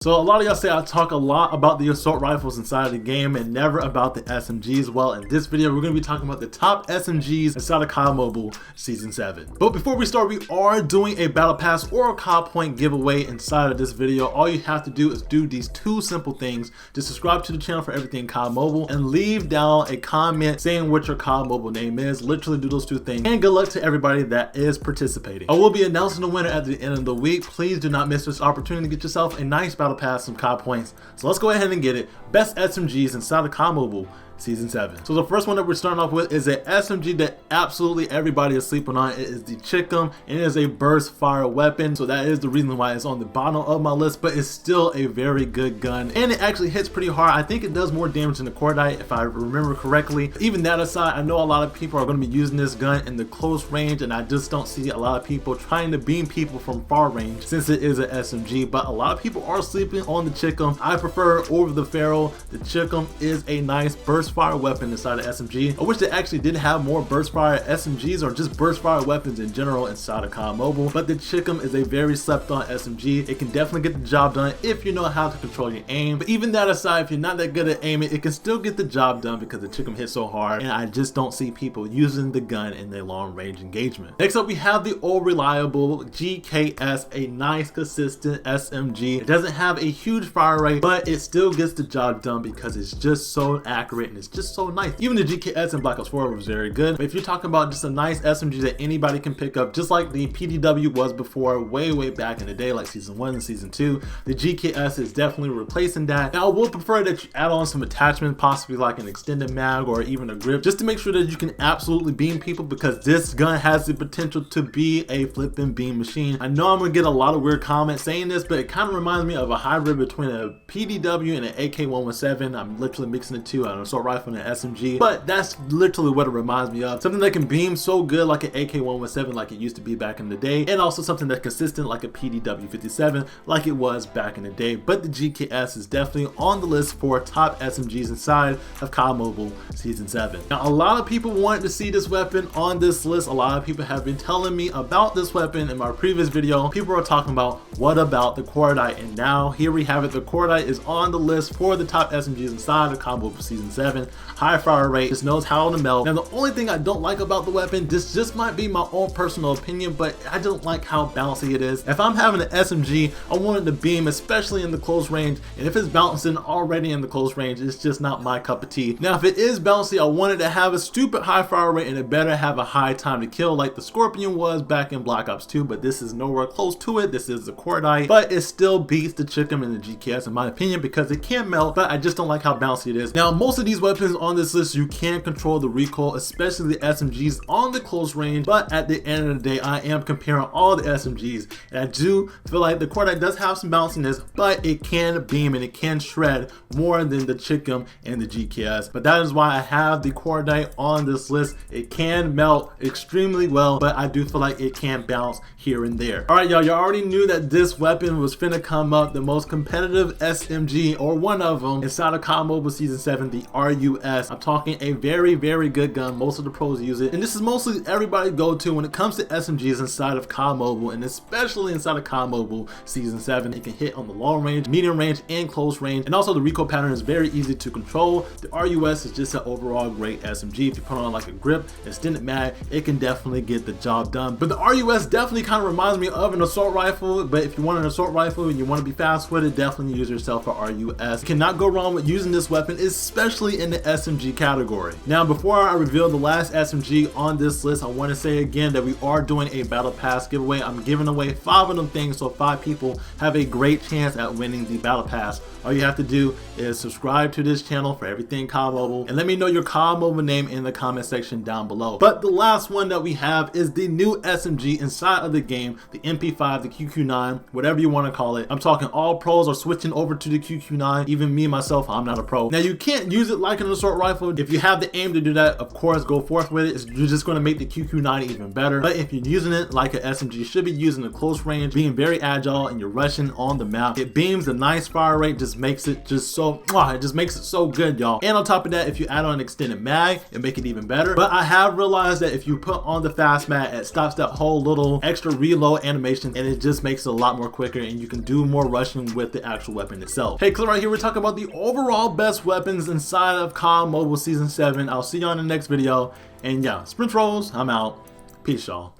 So a lot of y'all say I talk a lot about the assault rifles inside of the game and never about the SMGs. Well, in this video, we're going to be talking about the top SMGs inside of COD Mobile Season 7. But before we start, we are doing a Battle Pass or a COD Point giveaway inside of this video. All you have to do is do these two simple things. Just subscribe to the channel for everything COD Mobile and leave down a comment saying what your COD Mobile name is. Literally do those two things. And good luck to everybody that is participating. I will be announcing the winner at the end of the week. Please do not miss this opportunity to get yourself a nice Battle Pass, some COD points. So let's go ahead and get it. Best SMGs inside of COD Mobile Season 7. So the first one that we're starting off with is a SMG that absolutely everybody is sleeping on. It is the Chickum, and it is a burst fire weapon. So that is the reason why it's on the bottom of my list, but it's still a very good gun, and it actually hits pretty hard. I think it does more damage than the cordite if I remember correctly. Even that aside, I know a lot of people are going to be using this gun in the close range, and I just don't see a lot of people trying to beam people from far range since it is an SMG, but a lot of people are sleeping on the Chickum. I prefer it over the Pharaoh. The Chickum is a nice burst fire weapon inside of SMG. I wish they actually did have more burst fire SMGs or just burst fire weapons in general inside of COD Mobile, but the Chickum is a very slept on SMG. It can definitely get the job done if you know how to control your aim, but even that aside, if you're not that good at aiming, it can still get the job done because the Chickum hits so hard, and I just don't see people using the gun in their long range engagement. Next up, we have the old reliable GKS, a nice consistent SMG. It doesn't have a huge fire rate, but it still gets the job done because it's just so accurate and it's just so nice. Even the GKS in Black Ops 4 was very good, but if you're talking about just a nice SMG that anybody can pick up, just like the PDW was before, way back in the day, like Season 1 and Season 2, the GKS is definitely replacing that. Now, I would prefer that you add on some attachment, possibly like an extended mag or even a grip, just to make sure that you can absolutely beam people, because this gun has the potential to be a flipping beam machine. I know I'm gonna get a lot of weird comments saying this, but it kind of reminds me of a hybrid between a PDW and an AK-117. I'm literally mixing the two, an assault rifle and an SMG, but that's literally what it reminds me of. Something that can beam so good like an AK-117 like it used to be back in the day, and also something that's consistent like a PDW-57 like it was back in the day. But the GKS is definitely on the list for top SMGs inside of COD Mobile Season 7. Now, a lot of people wanted to see this weapon on this list. A lot of people have been telling me about this weapon in my previous video. People are talking about, what about the cordite? And now here we have it. The cordite is on the list for the top SMGs inside of COD Mobile Season 7. High fire rate, just knows how to melt. Now, the only thing I don't like about the weapon, this just might be my own personal opinion, but I don't like how bouncy it is. If I'm having an SMG, I want it to beam, especially in the close range, and if it's bouncing already in the close range, it's just not my cup of tea. Now, if it is bouncy, I want it to have a stupid high fire rate, and it better have a high time to kill like the Scorpion was back in Black Ops 2, but this is nowhere close to it. This is the cordite, but it still beats the Chickum and the GKS in my opinion because it can melt, but I just don't like how bouncy it is. Now, most of these weapons on this list, you can control the recoil, especially the SMGs on the close range, but at the end of the day, I am comparing all the SMGs, and I do feel like the cordite does have some bounciness, but it can beam and it can shred more than the Chickum and the GKS. But that is why I have the cordite on this list. It can melt extremely well, but I do feel like it can bounce here and there. All right, y'all already knew that this weapon was finna come up, the most competitive SMG, or one of them, inside of COD Mobile Season 7, the RUS. I'm talking a very good gun. Most of the pros use it, and this is mostly everybody go to when it comes to SMGs inside of COD Mobile, and especially inside of COD Mobile Season 7. It can hit on the long range, medium range, and close range, and also the recoil pattern is very easy to control. The RUS is just an overall great SMG. If you put on like a grip, extended mag, it can definitely get the job done. But the RUS definitely kind of reminds me of an assault rifle, but if you want an assault rifle and you want to be fast with it, definitely use yourself a RUS. You cannot go wrong with using this weapon, especially in the SMG category. Now, before I reveal the last SMG on this list, I want to say again that we are doing a Battle Pass giveaway. I'm giving away 5 of them things, so 5 people have a great chance at winning the Battle Pass. All you have to do is subscribe to this channel for everything COD Mobile, and let me know your COD Mobile name in the comment section down below. But the last one that we have is the new SMG inside of the game, the MP5, the QQ9, whatever you want to call it. I'm talking all pros are switching over to the QQ9. Even me myself, I'm not a pro. Now, you can't use it like like an assault rifle, if you have the aim to do that, of course, go forth with it. You're just going to make the QQ9 even better. But if you're using it like an SMG, you should be using a close range, being very agile, and you're rushing on the map. It beams, a nice fire rate just makes it just so, it just makes it so good, y'all. And on top of that, if you add on an extended mag, it make it even better. But I have realized that if you put on the fast mag, it stops that whole little extra reload animation, and it just makes it a lot more quicker, and you can do more rushing with the actual weapon itself. Hey, click right here, we're talking about the overall best weapons inside of COD Mobile Season 7. I'll see y'all in the next video. And yeah, sprint rolls, I'm out. Peace, y'all.